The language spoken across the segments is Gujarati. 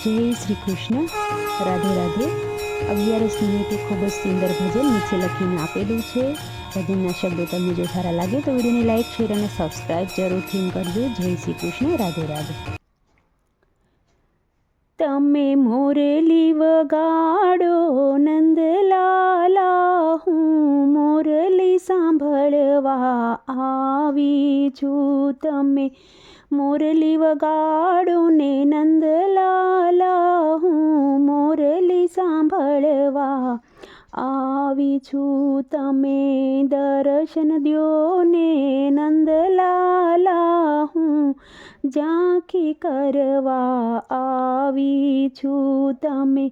જય શ્રી કૃષ્ણ. રાધે રાધે. 11 નિમિત્તે ખૂબ જ સુંદર ભજન નીચે લખીને આપેલું છે. ભજનના શબ્દો તમને જો સારા લાગે તો વિડીયોને લાઈક, શેર અને સબસ્ક્રાઈબ જરૂરથી કરજો. જય શ્રી કૃષ્ણ. રાધે રાધે. તમે મોરલી વગાડો નંદલાલા, હું મોરલી સાંભળવા આવી છું. તમે મોરલી વગાડો ને નંદલાલા, હું મોરલી સાંભળવા આવી છું. તમે દર્શન દ્યો ને નંદલાલા, હું ઝાંખી કરવા આવી છું. તમે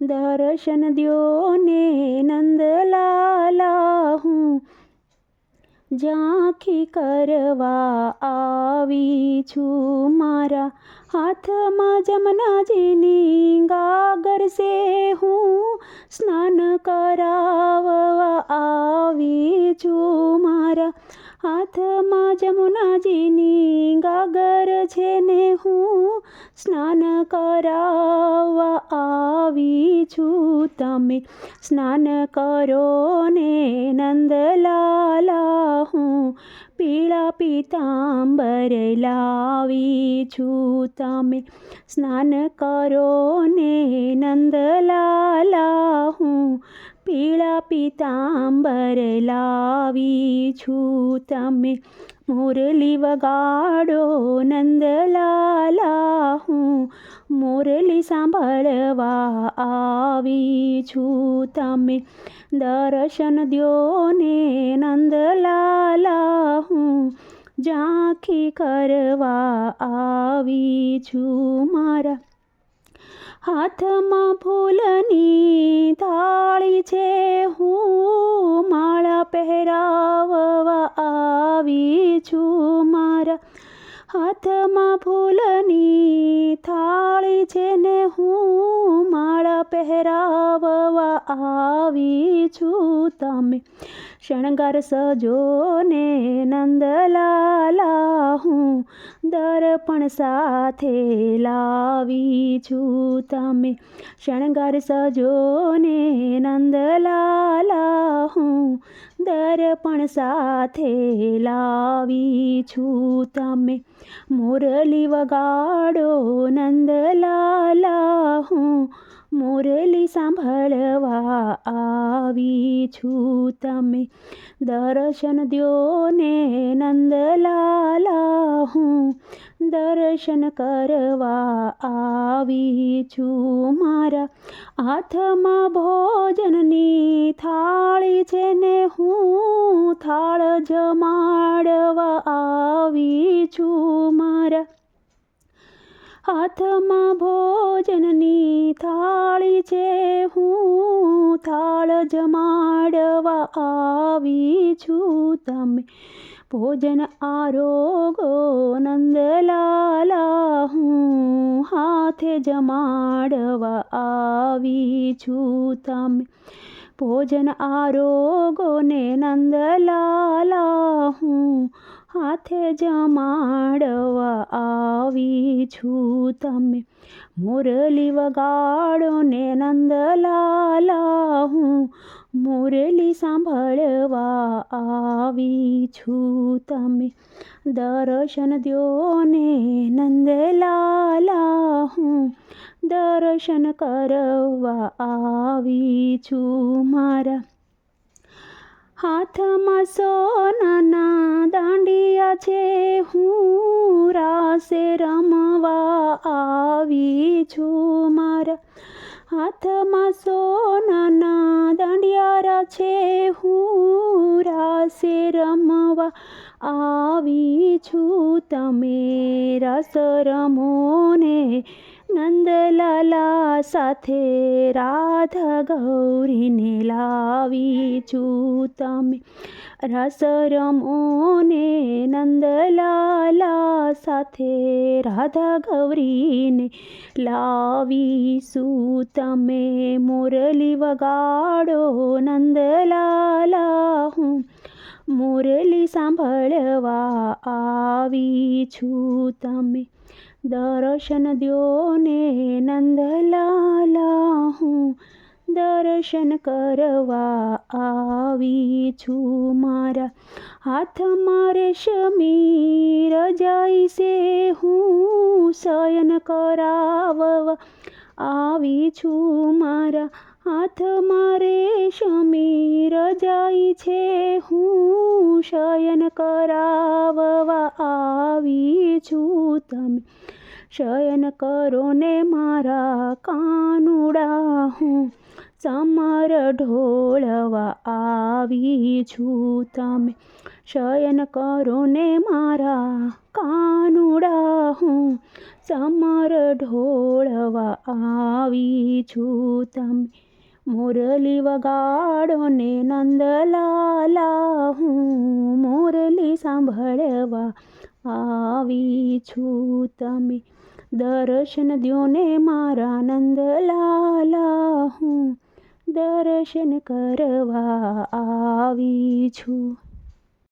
દર્શન દ્યો ને નંદલાલા, હું ઝાંખી કરવા આવી છું. મારા હાથમાં જમનાજીની ગાગર છે, હું સ્નાન કરાવવા આવી છું. મારા હાથમાં જમુનાજીની ગાગર છે ને, હું સ્નાન કરાવવા આવી છું. તમે સ્નાન કરો ને નંદલાલા, હું પીળા પીતાંબર લાવી છું. તમે સ્નાન કરો ને નંદલાલા, હું પીળા પીતાંબર લાવી છું. તમે મોરલી વગાડો નંદલાલા, હું મોરલી સાંભળવા આવી છું. તમે દર્શન દ્યો ને નંદલાલા, હું ઝાંખી કરવા આવી છું. મારા હાથમાં ફૂલની થાળી છે, હું માળા પહેરાવવા આવી છું. મારા હાથમાં ફૂલની થાળી છે ને, હું માળા પહેરાવવા આવી છું. તમે શણગાર સજો ને નંદલાલા, હું દર્પણ સાથે લાવી છું. તમે શણગાર સજો ને નંદલાલા, હું દર્પણ સાથે લાવી છું. તમે મોરલી વગાડો નંદલાલા, હું મોરલી સાંભળવા આવી છું. તમે દર્શન દ્યો ને નંદલાલા, હું દર્શન કરવા આવી છું. મારા હાથમાં ભોજનની થાળી છે ને, હું થાળ જમાડવા આવી છું. મારા હાથમાં ભોજનની થાળી છે, હું થાળ જમાડવા આવી છું. તમે ભોજન આરોગો નંદલાલા, હું હાથે જમાડવા આવી છું. તમે ભોજન આરોગો ને નંદલાલા, હું હાથે જમાડવા આવી છું. તમે મોરલી વગાડો ને નંદલાલા, હું મોરલી સાંભળવા આવી છું. તમે દર્શન દ્યો ને નંદલાલા, હું દર્શન કરવા આવી છું. મારા હાથમાં સોનાના દાંડિયા છે, હું રાસે રમવા આવી છું. મારા હાથમાં સોનાના દાંડિયા છે, હું રાસે રમવા આવી છું. તમે રસ રમો ને નંદલાલા, સાથે રાધા ગૌરીને લાવી છું. તમે રસ રમો ને નંદલાલા, સાથે રાધા ગૌરીને લાવીશું. તમે મોરલી વગાડો નંદલાલા, હું મોરલી સાંભળવા આવી છું. તમે દર્શન દ્યો ને નંદલાલા હું દર્શન કરવા આવી છું. મારા હાથમાં રેશમી રજાઈ છે, હું શયન કરાવવા આવી છું. મારા હાથમાં રેશમી રજાઈ છે, હું શયન કરાવવા આવી છું. તમે શયન કરો ને મારા કાનુડા, હું સમર ઢોળવા આવી છું. તમે શયન કરો ને મારા કાનુડા, હું સમર ઢોળવા આવી છું. તમે મુરલી વગાડો ને નંદલાલા, હું મુરલી સાંભળવા આવી છું. તમે દર્શન દ્યો ને મારા નંદલાલા, હું દર્શન કરવા આવી છું.